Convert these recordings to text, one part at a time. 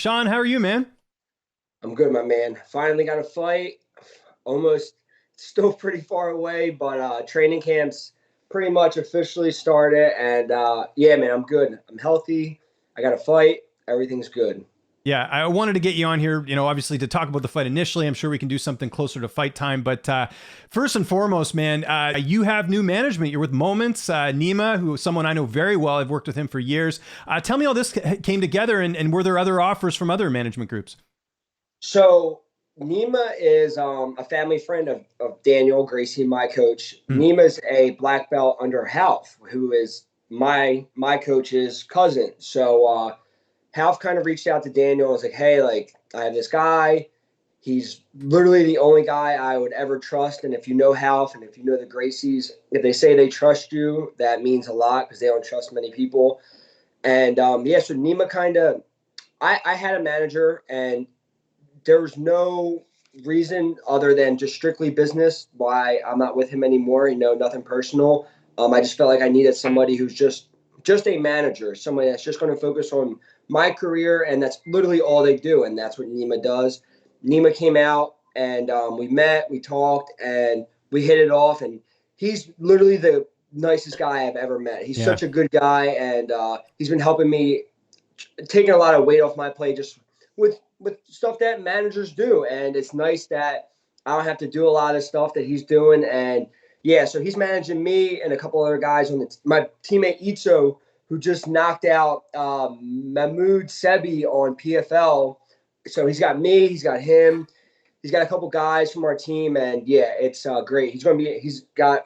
Sean, how are you, man? I'm good, my man. Finally got a fight. Almost still pretty far away, but training camps pretty much officially started. And yeah, man, I'm good. I'm healthy. I got a fight. Everything's good. Yeah, I wanted to get you on here, obviously to talk about the fight initially. I'm sure we can do something closer to fight time. But first and foremost, man, you have new management. You're with Moments, Nima, who is someone I know very well. I've worked with him for years. Tell me how this came together, and were there other offers from other management groups? So Nima is a family friend of Daniel Gracie, my coach. Hmm. Nima's a black belt under Half, who is my coach's cousin. So Half kind of reached out to Daniel and was like, hey, like, I have this guy. He's literally the only guy I would ever trust. And if you know Half and if you know the Gracies, if they say they trust you, that means a lot because they don't trust many people. And yeah, so Nima kind of, I had a manager and there was no reason other than just strictly business why I'm not with him anymore. Nothing personal. I just felt like I needed somebody who's just a manager, somebody that's just going to focus on my career, and that's literally all they do, and that's what Nima does. Nima came out, and we met, we talked, and we hit it off, and he's literally the nicest guy I've ever met. He's Yeah. such a good guy, and he's been helping me, taking a lot of weight off my plate just with stuff that managers do, and it's nice that I don't have to do a lot of stuff that he's doing. And yeah, so he's managing me and a couple other guys on my teammate Itzo, who just knocked out Mahmoud Sebi on PFL. So he's got me, he's got him, he's got a couple guys from our team, and yeah, it's great. He's got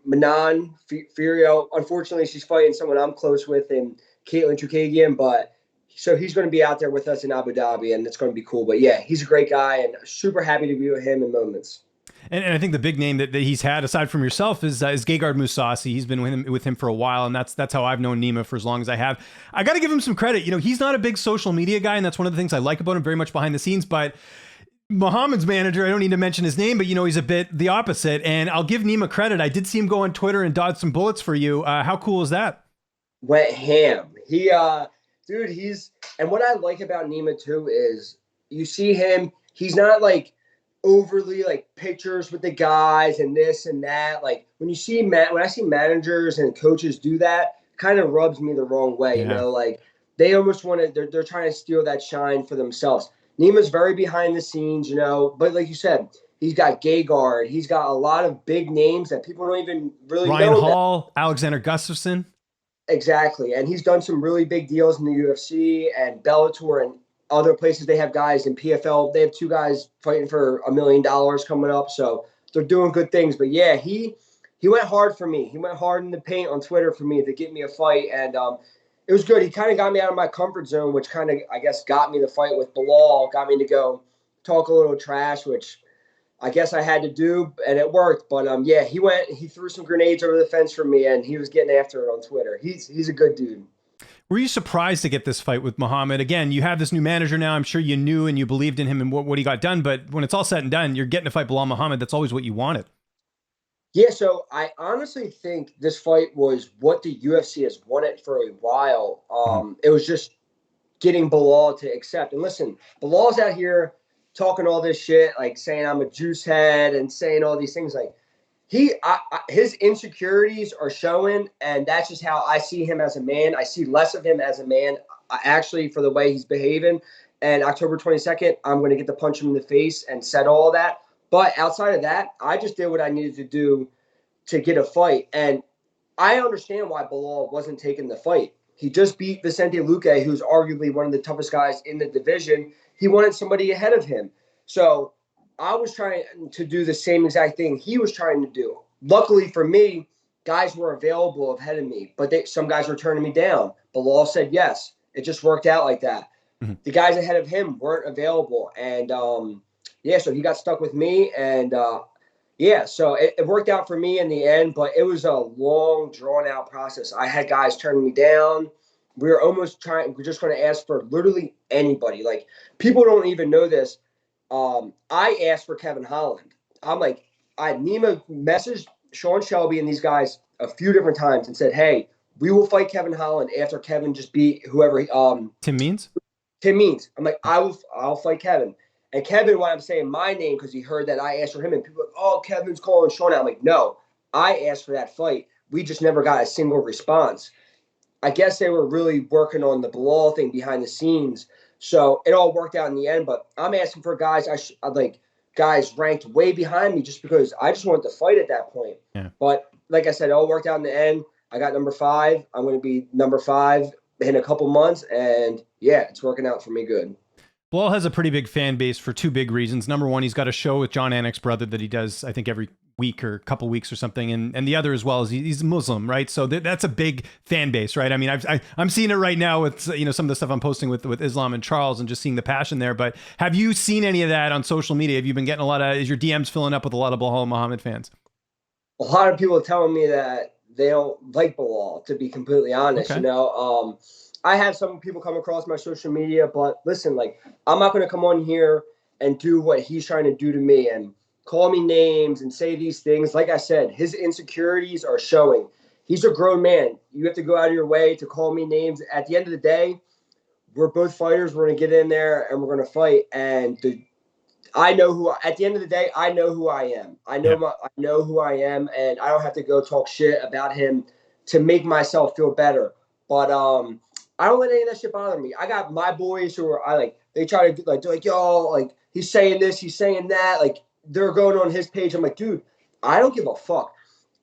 Manon Furio. Unfortunately, she's fighting someone I'm close with, and Caitlin Chukagian, but so he's going to be out there with us in Abu Dhabi, and it's going to be cool. But yeah, he's a great guy, and super happy to be with him in moments. And I think the big name that he's had, aside from yourself, is Gegard Mousasi. He's been with him for a while, and that's how I've known Nima for as long as I have. I got to give him some credit. He's not a big social media guy, and that's one of the things I like about him, very much behind the scenes. But Muhammad's manager, I don't need to mention his name, but he's a bit the opposite. And I'll give Nima credit. I did see him go on Twitter and dodge some bullets for you. How cool is that? Went ham. Dude, and what I like about Nima too is you see him, he's not like overly like pictures with the guys and this and that. Like when I see managers and coaches do that, kind of rubs me the wrong way, Yeah. like they almost want to, they're trying to steal that shine for themselves. Nima's very behind the scenes, but like you said, he's got Gegard, he's got a lot of big names that people don't even really Ryan know. Hall, Alexander Gustafsson. Exactly. And he's done some really big deals in the UFC and Bellator and other places. They have guys in PFL. They have two guys fighting for $1 million coming up. So they're doing good things. But yeah, he went hard for me. He went hard in the paint on Twitter for me to get me a fight. And it was good. He kind of got me out of my comfort zone, which kind of, I guess, got me the fight with Belal, got me to go talk a little trash, which I guess I had to do, and it worked. But yeah, he threw some grenades over the fence for me, and he was getting after it on Twitter. He's a good dude. Were you surprised to get this fight with Muhammad? Again, you have this new manager now. I'm sure you knew and you believed in him and what he got done. But when it's all said and done, you're getting to fight Belal Muhammad. That's always what you wanted. Yeah, so I honestly think this fight was what the UFC has wanted for a while. It was just getting Belal to accept. And listen, Belal's out here talking all this shit, like saying I'm a juice head and saying all these things. Like his insecurities are showing, and that's just how I see him as a man. I see less of him as a man, actually, for the way he's behaving. And October 22nd, I'm going to get to punch him in the face and settle all that. But outside of that, I just did what I needed to do to get a fight. And I understand why Belal wasn't taking the fight. He just beat Vicente Luque, who's arguably one of the toughest guys in the division. He wanted somebody ahead of him. So I was trying to do the same exact thing he was trying to do. Luckily for me, guys were available ahead of me, but some guys were turning me down. Belal said yes. It just worked out like that. Mm-hmm. The guys ahead of him weren't available. And yeah, so he got stuck with me. And yeah, so it worked out for me in the end, but it was a long, drawn-out process. I had guys turning me down. We're just going to ask for literally anybody. Like, people don't even know this. I asked for Kevin Holland. I'm like, Nima messaged Sean Shelby and these guys a few different times and said, hey, we will fight Kevin Holland after Kevin just beat whoever. Tim Means? Tim Means. I'm like, I'll fight Kevin. And Kevin, why I'm saying my name, because he heard that I asked for him, and people are like, oh, Kevin's calling Sean out. I'm like, no, I asked for that fight. We just never got a single response. I guess they were really working on the Belal thing behind the scenes. So it all worked out in the end. But I'm asking for guys I'd like guys ranked way behind me just because I just wanted to fight at that point. Yeah. But like I said, it all worked out in the end. I got number 5. I'm going to be number 5 in a couple months. And yeah, it's working out for me good. Belal has a pretty big fan base for 2 big reasons. Number one, he's got a show with John Anik's brother that he does, I think, every week or couple weeks or something. And the other as well is he's Muslim, right? So that's a big fan base, right? I mean, I'm seeing it right now with, you know, some of the stuff I'm posting with Islam and Charles and just seeing the passion there. But have you seen any of that on social media? Have you been getting is your DMs filling up with a lot of Belal Muhammad fans? A lot of people are telling me that they don't like Belal, to be completely honest. Okay. You know, I have some people come across my social media, but listen, like, I'm not going to come on here and do what he's trying to do to me and call me names and say these things. Like I said, his insecurities are showing. He's a grown man. You have to go out of your way to call me names. At the end of the day, we're both fighters. We're going to get in there and we're going to fight. And at the end of the day, I know who I am. I know who I am, and I don't have to go talk shit about him to make myself feel better. But I don't let any of that shit bother me. I got my boys who are they try to they're like, yo, like, he's saying this, he's saying that, like, they're going on his page. I'm like, dude, I don't give a fuck.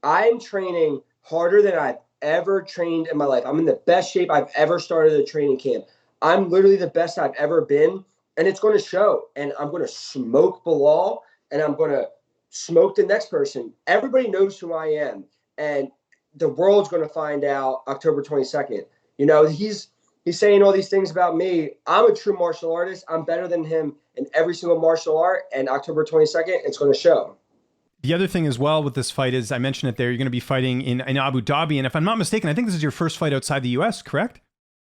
I'm training harder than I've ever trained in my life. I'm in the best shape I've ever started a training camp. I'm literally the best I've ever been. And it's going to show. And I'm going to smoke Belal, and I'm going to smoke the next person. Everybody knows who I am. And the world's going to find out October 22nd. You know, he's saying all these things about me. I'm a true martial artist. I'm better than him in every single martial art. And October 22nd, it's going to show. The other thing as well with this fight is, I mentioned it there, you're going to be fighting in Abu Dhabi. And if I'm not mistaken, I think this is your first fight outside the U.S., correct?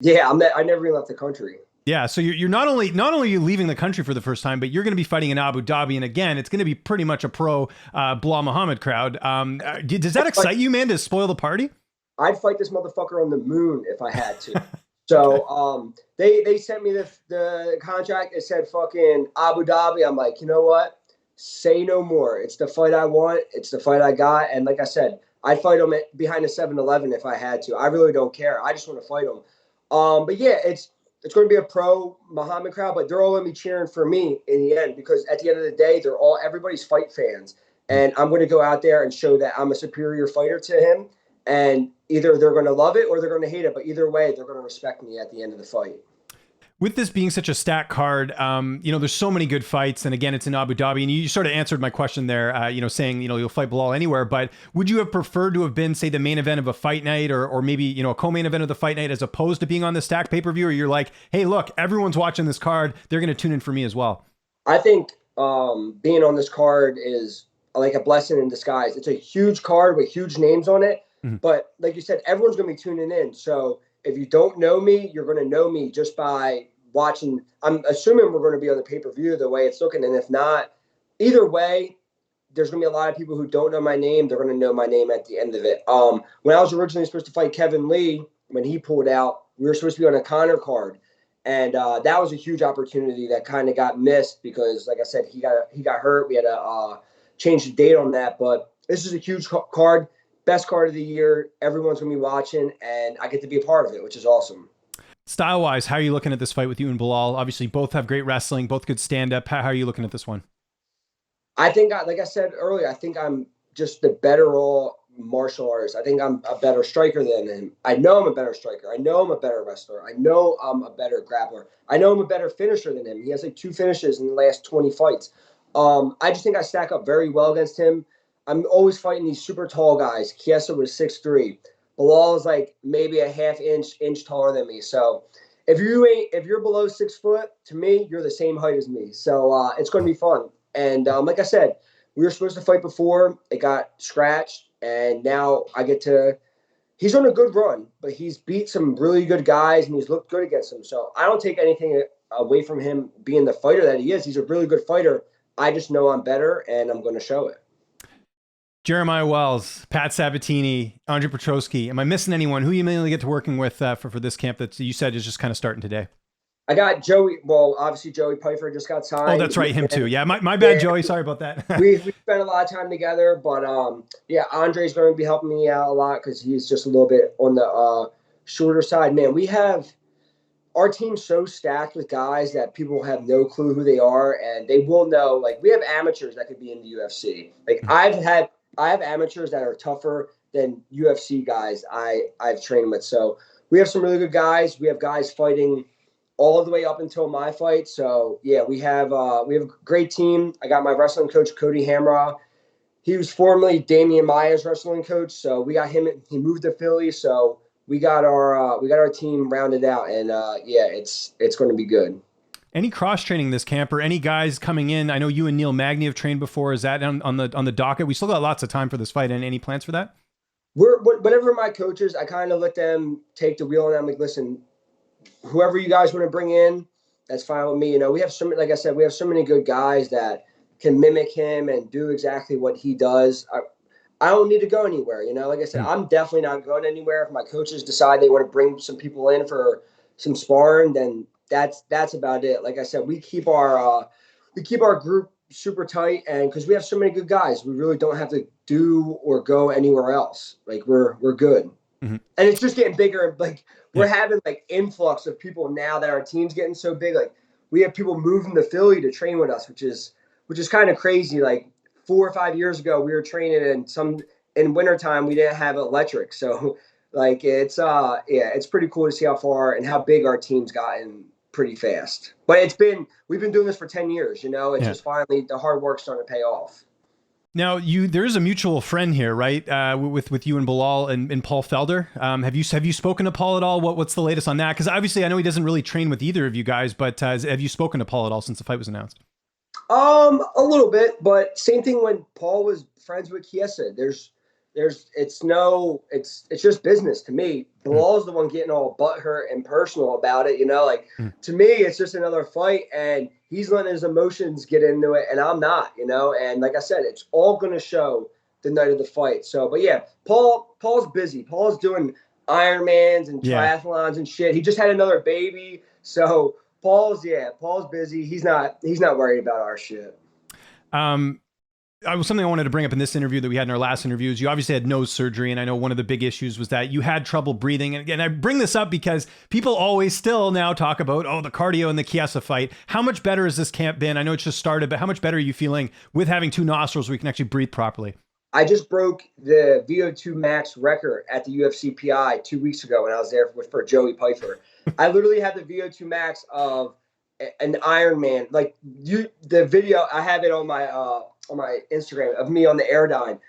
Yeah, I never even left the country. Yeah, so you're not only are you leaving the country for the first time, but you're going to be fighting in Abu Dhabi, and again, it's going to be pretty much a pro Belal Muhammad crowd. Does that excite you, man, to spoil the party? I'd fight this motherfucker on the moon if I had to. So they sent me the contract. It said fucking Abu Dhabi. I'm like, you know what? Say no more. It's the fight I want. It's the fight I got. And like I said, I'd fight him behind a 7-Eleven if I had to. I really don't care. I just want to fight him. But yeah, it's going to be a pro Muhammad crowd, but they're all going to be cheering for me in the end, because at the end of the day, everybody's fight fans. And I'm going to go out there and show that I'm a superior fighter to him. And either they're going to love it or they're going to hate it. But either way, they're going to respect me at the end of the fight. With this being such a stacked card, you know, there's so many good fights. And again, it's in Abu Dhabi. And you sort of answered my question there, you know, saying, you know, you'll fight Belal anywhere. But would you have preferred to have been, say, the main event of a fight night, or maybe, you know, a co-main event of the fight night, as opposed to being on the stacked pay-per-view? Or you're like, hey, look, everyone's watching this card. They're going to tune in for me as well. I think being on this card is like a blessing in disguise. It's a huge card with huge names on it. Mm-hmm. But like you said, everyone's going to be tuning in. So if you don't know me, you're going to know me just by watching. I'm assuming we're going to be on the pay-per-view the way it's looking. And if not, either way, there's going to be a lot of people who don't know my name. They're going to know my name at the end of it. When I was originally supposed to fight Kevin Lee, when he pulled out, we were supposed to be on a Connor card. And that was a huge opportunity that kind of got missed because, like I said, he got hurt. We had to change the date on that. But this is a huge card. Best card of the year. Everyone's going to be watching, and I get to be a part of it, which is awesome. Style-wise, how are you looking at this fight with you and Belal? Obviously, both have great wrestling, both good stand-up. How are you looking at this one? I think, like I said earlier, I think I'm just the better all martial artist. I think I'm a better striker than him. I know I'm a better striker. I know I'm a better wrestler. I know I'm a better grappler. I know I'm a better finisher than him. He has like 2 finishes in the last 20 fights. I just think I stack up very well against him. I'm always fighting these super tall guys. Chiesa was 6'3". Belal is like maybe a half inch taller than me. So if you're below 6 foot, to me, you're the same height as me. So it's going to be fun. And like I said, we were supposed to fight before. It got scratched, and now I get to. He's on a good run, but he's beat some really good guys, and he's looked good against them. So I don't take anything away from him being the fighter that he is. He's a really good fighter. I just know I'm better, and I'm going to show it. Jeremiah Wells, Pat Sabatini, Andre Petroski. Am I missing anyone? Who you mainly get to working with for this camp that you said is just kind of starting today? I got Joey. Well, obviously Joey Pfeiffer just got Oh, signed. that's right, him too. And Yeah, my bad, yeah, Joey. Sorry about that. we spent a lot of time together, but yeah, Andre's going to be helping me out a lot because he's just a little bit on the shorter side. Man, we have our team's so stacked with guys that people have no clue who they are, and they will know. Like we have amateurs that could be in the UFC. Like I have amateurs that are tougher than UFC guys I've trained with. So we have some really good guys. We have guys fighting all the way up until my fight. So yeah, we have a great team. I got my wrestling coach Cody Hamraw. He was formerly Damian Maya's wrestling coach, so we got him. He moved to Philly, so we got our team rounded out, and yeah, it's going to be good. Any cross training this camp, or any guys coming in? I know you and Neil Magny have trained before. Is that on the docket? We still got lots of time for this fight, and any plans for that? Whatever my coaches, I kind of let them take the wheel, and I'm like, listen, whoever you guys want to bring in, that's fine with me. You know, we have like I said, we have so many good guys that can mimic him and do exactly what he does. I don't need to go anywhere. You know, like I said, I'm definitely not going anywhere. If my coaches decide they want to bring some people in for some sparring, then that's about it. Like I said, we keep our group super tight, and because we have so many good guys, we really don't have to do or go anywhere else. Like we're good. Mm-hmm. And it's just getting bigger. Like we're having like influx of people now that our team's getting so big. Like we have people moving to Philly to train with us, which is kind of crazy. Like 4 or 5 years ago, we were training in wintertime, we didn't have electric. So like it's yeah, it's pretty cool to see how far and how big our team's gotten pretty fast. But we've been doing this for 10 years, you know, it's just finally the hard work's starting to pay off. Now, there is a mutual friend here, right? With you and Belal and Paul Felder. Have you spoken to Paul at all? What's the latest on that? Because obviously, I know he doesn't really train with either of you guys, but have you spoken to Paul at all since the fight was announced? A little bit, but same thing when Paul was friends with Chiesa. It's just business to me. Bilal's the one getting all butthurt and personal about it, you know, like to me, it's just another fight and he's letting his emotions get into it and I'm not, you know, and like I said, it's all going to show the night of the fight. So, but yeah, Paul's busy. Paul's doing Ironmans and triathlons and shit. He just had another baby. So Paul's busy. He's not worried about our shit. Something I wanted to bring up in this interview that we had in our last interview is you obviously had nose surgery. And I know one of the big issues was that you had trouble breathing. And again, I bring this up because people always still now talk about, the cardio and the Chiesa fight. How much better has this camp been? I know it's just started, but how much better are you feeling with having two nostrils where you can actually breathe properly? I just broke the VO2 max record at the UFC PI 2 weeks ago when I was there for Joey Pfeiffer. I literally had the VO2 max of an Ironman. Like the video, I have it on my Instagram of me on the Airdyne.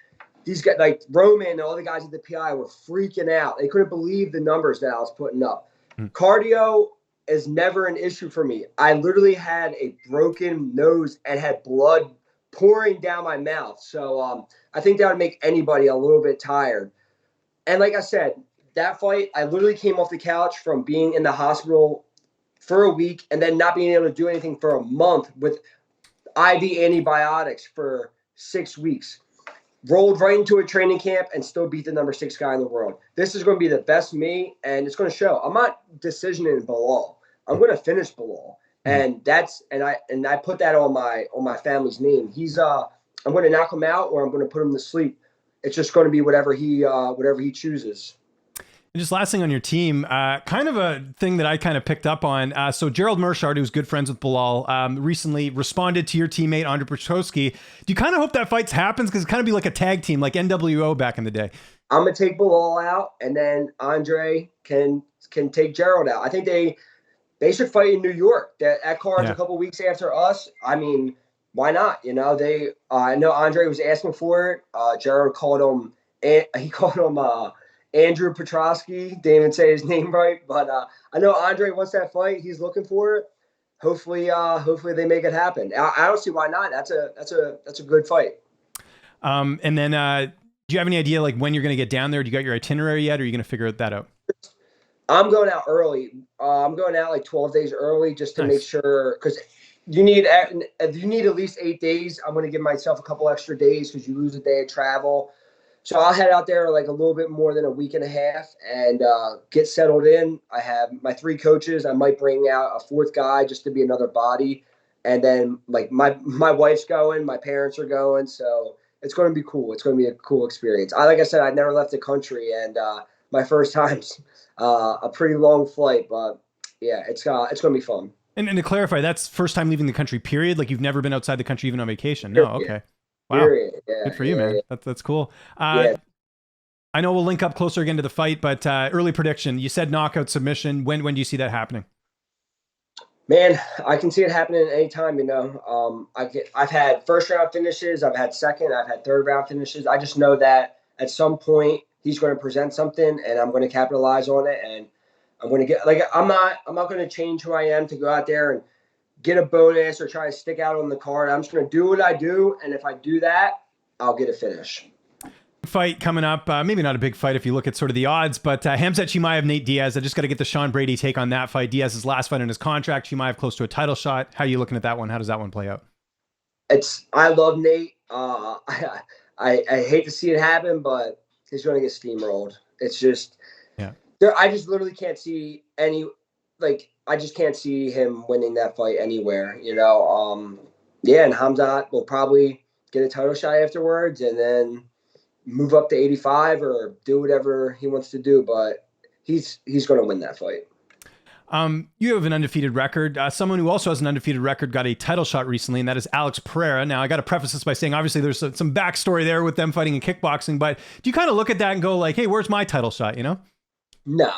These guys, like Roman and all the guys at the PI, were freaking out. They couldn't believe the numbers that I was putting up. Cardio is never an issue for me. I literally had a broken nose and had blood pouring down my mouth. So I think that would make anybody a little bit tired. And like I said, that fight, I literally came off the couch from being in the hospital for a week and then not being able to do anything for a month with IV antibiotics for 6 weeks. Rolled right into a training camp and still beat the number 6 guy in the world. This is going to be the best me, and it's going to show. I'm not decisioning Belal. I'm going to finish Belal. And I put that on my family's name. I'm going to knock him out or I'm going to put him to sleep. It's just going to be whatever he chooses. And just last thing on your team, kind of a thing that I kind of picked up on. So Gerald Meerscahert, who's good friends with Belal, recently responded to your teammate, Andre Petroski. Do you kind of hope that fight happens? Because it's kind of be like a tag team, like NWO back in the day. I'm going to take Belal out, and then Andre can take Gerald out. I think they should fight in New York. That card's a couple weeks after us. I mean, why not? You know, I know Andre was asking for it. Gerald called him, Andrew Petroski. Didn't even say his name right, but I know Andre wants that fight. He's looking for it. Hopefully they make it happen. I don't see why not. That's a good fight. And then do you have any idea like when you're going to get down there? Do you got your itinerary yet, or are you going to figure that out? I'm going out early. I'm going out like 12 days early just to make sure, because you need at least 8 days. I'm going to give myself a couple extra days because you lose a day of travel. So I'll head out there like a little bit more than a week and a half and get settled in. I have my 3 coaches. I might bring out a 4th guy just to be another body. And then like my wife's going, my parents are going. So it's going to be cool. It's going to be a cool experience. Like I said, I've never left the country, and my first time's a pretty long flight, but yeah, it's going to be fun. And to clarify, that's first time leaving the country, period? Like you've never been outside the country even on vacation? No, okay. Wow. Yeah, good for you, man. Yeah. That's cool. Yeah. I know we'll link up closer again to the fight, but early prediction. You said knockout submission. When do you see that happening? Man, I can see it happening at any time. You know, I've had first round finishes. I've had second. I've had third round finishes. I just know that at some point he's going to present something, and I'm going to capitalize on it. And I'm going to get like I'm not going to change who I am to go out there and get a bonus or try to stick out on the card. I'm just going to do what I do, and if I do that, I'll get a finish. Fight coming up, maybe not a big fight if you look at sort of the odds, but Khamzat Chimaev, Nate Diaz. I just got to get the Sean Brady take on that fight. Diaz's last fight in his contract. Chimaev close to a title shot. How are you looking at that one? How does that one play out? I love Nate. I hate to see it happen, but he's going to get steamrolled. It's just, yeah. I just literally can't see I just can't see him winning that fight anywhere, you know? Yeah. And Khamzat will probably get a title shot afterwards and then move up to 85 or do whatever he wants to do. But he's going to win that fight. You have an undefeated record. Someone who also has an undefeated record got a title shot recently, and that is Alex Pereira. Now, I got to preface this by saying, obviously, there's some backstory there with them fighting in kickboxing, but do you kind of look at that and go like, hey, where's my title shot, you know? No,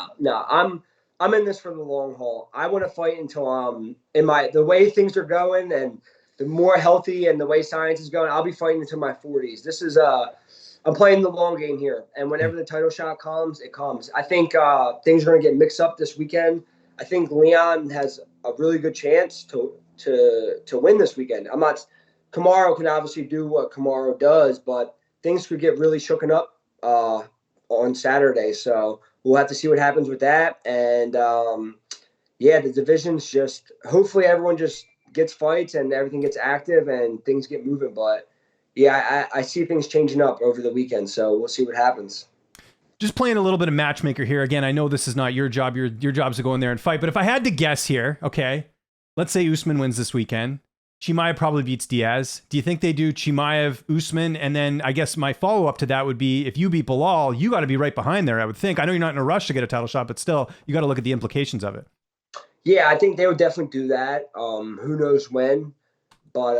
I'm in this for the long haul. I want to fight until the way things are going and the more healthy and the way science is going, I'll be fighting until my 40s. This is I'm playing the long game here, and whenever the title shot comes, it comes. I think things are going to get mixed up this weekend. I think Leon has a really good chance to win this weekend. Kamaru can obviously do what Kamaru does, but things could get really shooken up on Saturday. So we'll have to see what happens with that. And the division's just hopefully everyone just gets fights and everything gets active and things get moving. But yeah, I see things changing up over the weekend. So we'll see what happens. Just playing a little bit of matchmaker here. Again, I know this is not your job. Your job's to go in there and fight. But if I had to guess here, okay, let's say Usman wins this weekend. Chimaev probably beats Diaz. Do you think they do Chimaev, Usman? And then I guess my follow-up to that would be, if you beat Belal, you got to be right behind there, I would think. I know you're not in a rush to get a title shot, but still, you got to look at the implications of it. Yeah, I think they would definitely do that. Who knows when? But,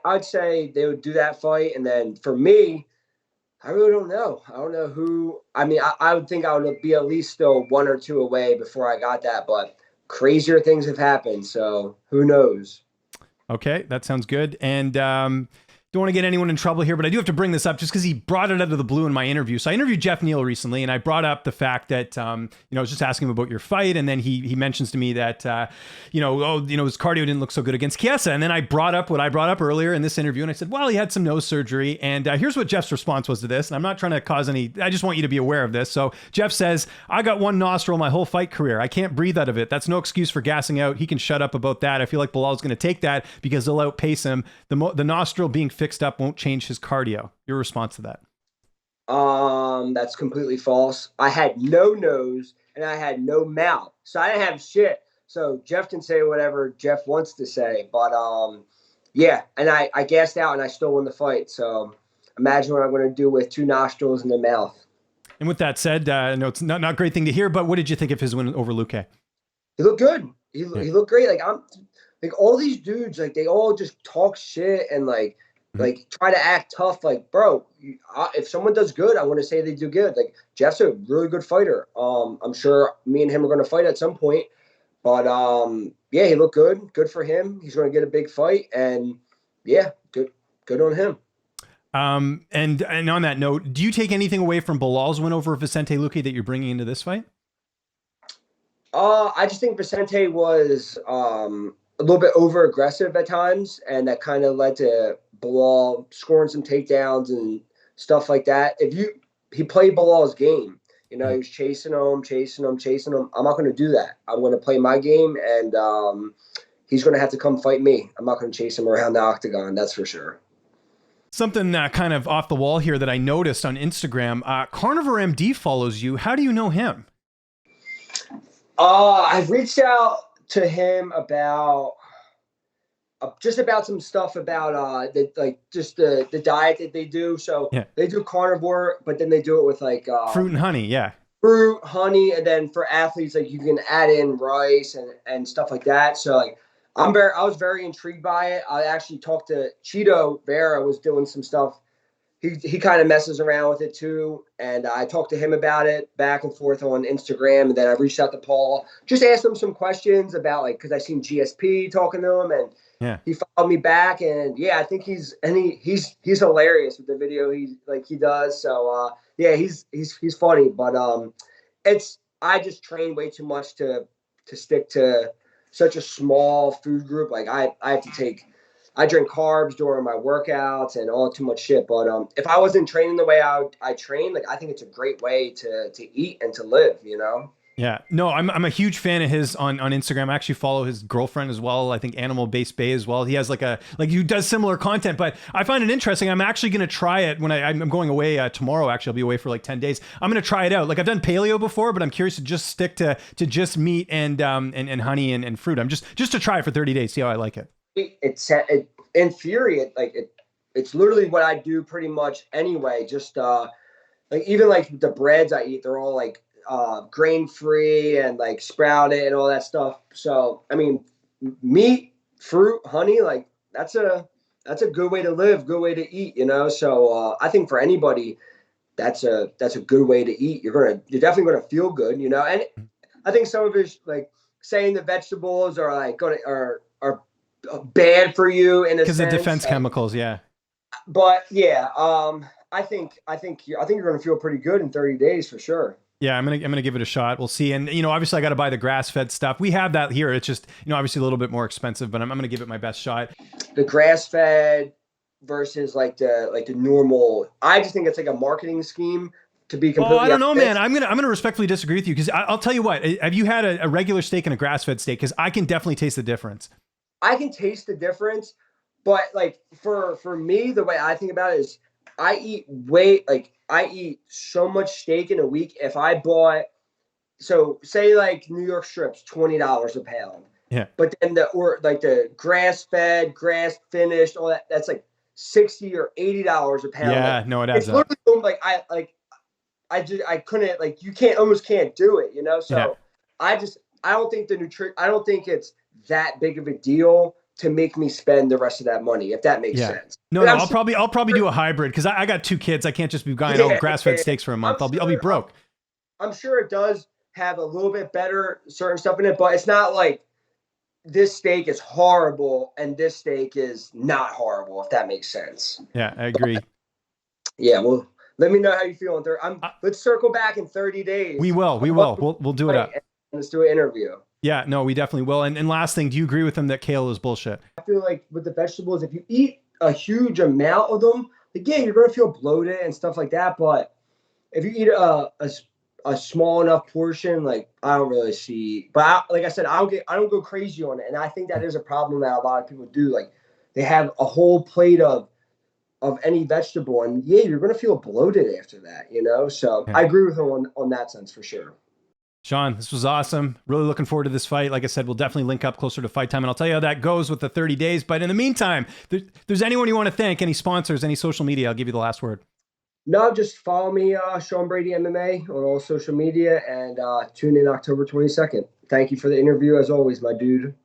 I'd say they would do that fight. And then for me, I really don't know. I don't know who. I mean, I would think I would be at least still 1 or 2 away before I got that. But crazier things have happened, so who knows? Okay, that sounds good. And don't want to get anyone in trouble here, but I do have to bring this up just because he brought it out of the blue in my interview. So I interviewed Geoff Neal recently, and I brought up the fact that, I was just asking him about your fight. And then he mentions to me that, his cardio didn't look so good against Chiesa. And then I brought up what I brought up earlier in this interview. And I said, well, he had some nose surgery. And here's what Geoff's response was to this. And I'm not trying to cause any, I just want you to be aware of this. So Geoff says, I got one nostril my whole fight career. I can't breathe out of it. That's no excuse for gassing out. He can shut up about that. I feel like Belal's going to take that because they'll outpace him. The nostril being fixed up won't change his cardio. Your response to that? That's completely false. I had no nose and I had no mouth, so I didn't have shit. So Geoff can say whatever Geoff wants to say, but and I gassed out and I still won the fight. So imagine what I'm going to do with 2 nostrils and a mouth. And with that said, no, it's not a great thing to hear, but what did you think of his win over Luque? He looked good. He looked great. Like all these dudes, like they all just talk shit and like try to act tough. Like, bro, if someone does good, I want to say they do good. Like Geoff's a really good fighter. I'm sure me and him are going to fight at some point. But he looked good. Good for him. He's going to get a big fight, and good on him. And on that note, do you take anything away from Belal's win over Vicente Luque that you're bringing into this fight? I just think Vicente was a little bit over aggressive at times, and that kind of led to Belal scoring some takedowns and stuff like that. He played Belal's game, he was chasing him. I'm not going to do that. I'm going to play my game, and he's going to have to come fight me. I'm not going to chase him around the octagon. That's for sure. Something kind of off the wall here that I noticed on Instagram. Carnivor MD follows you. How do you know him? I've reached out to him about just about some stuff about the diet that they do. So Yeah. they do carnivore, but then they do it with like Fruit and honey. Yeah. fruit, honey, and then for athletes, like you can add in rice and stuff like that. So like I was very intrigued by it. I actually talked to Cheeto Vera, was doing some stuff. He kind of messes around with it too, and I talked to him about it back and forth on Instagram, and then I reached out to Paul, just asked him some questions about like because I seen GSP talking to him, and Yeah. he followed me back, and yeah, I think he's hilarious with the video he does. So yeah, he's funny, but I just train way too much to stick to such a small food group. Like I drink carbs during my workouts and all too much shit. But if I wasn't training the way I train, like I think it's a great way to eat and to live, you know? Yeah, no, I'm a huge fan of his on Instagram. I actually follow his girlfriend as well. I think Animal Based Bay as well. He has he does similar content, but I find it interesting. I'm actually going to try it when I'm going away tomorrow. Actually, I'll be away for like 10 days. I'm going to try it out. Like I've done paleo before, but I'm curious to just stick to just meat and honey and fruit. I'm just to try it for 30 days, see how I like it. In theory, it's literally what I do pretty much anyway. Just like even like the breads I eat, they're all like grain free and like sprouted and all that stuff. So I mean, meat, fruit, honey, like that's a good way to live, good way to eat, you know. So I think for anybody, that's a good way to eat. You're definitely gonna feel good, you know. And I think some of it's like saying the vegetables are like are bad for you in a sense because of defense chemicals. Yeah. But yeah, I think you're going to feel pretty good in 30 days for sure. Yeah, I'm gonna give it a shot. We'll see. And obviously I got to buy the grass-fed stuff. We have that here. It's just obviously a little bit more expensive, but I'm gonna give it my best shot. The grass-fed versus like the normal. I just think it's like a marketing scheme to be completely. Oh, I don't know, man. I'm gonna respectfully disagree with you because I'll tell you what. Have you had a regular steak and a grass-fed steak? Because I can definitely taste the difference. I can taste the difference, but like for me, the way I think about it is I eat so much steak in a week. If I bought, so say like New York strips, $20 a pound. Yeah. But then the grass fed, grass finished, all that's like $60 or $80 a pound. Yeah, like, no, it adds it's up. literally I couldn't you can't do it, you know? So Yeah. I don't think I don't think it's that big of a deal to make me spend the rest of that money, if that makes sense. No, I'll probably do a hybrid because I got 2 kids. I can't just be buying all grass-fed steaks for a month. I'll be broke. I'm sure it does have a little bit better certain stuff in it, but it's not like this steak is horrible and this steak is not horrible, if that makes sense. Yeah, I agree. But, yeah, well, let me know how you feel. Let's circle back in 30 days. We will. We'll do it up. Let's do an interview. Yeah, no, we definitely will. And last thing, do you agree with him that kale is bullshit? I feel like with the vegetables, if you eat a huge amount of them, again, you're going to feel bloated and stuff like that. But if you eat a small enough portion, like I don't really see. But like I said, I don't go crazy on it, and I think that is a problem that a lot of people do. Like they have a whole plate of any vegetable, and yeah, you're going to feel bloated after that, you know. So yeah. I agree with him on that sense for sure. Sean, this was awesome. Really looking forward to this fight. Like I said, we'll definitely link up closer to fight time, and I'll tell you how that goes with the 30 days. But in the meantime, there's anyone you want to thank, any sponsors, any social media, I'll give you the last word. No, just follow me, Sean Brady MMA, on all social media, and tune in October 22nd. Thank you for the interview, as always, my dude.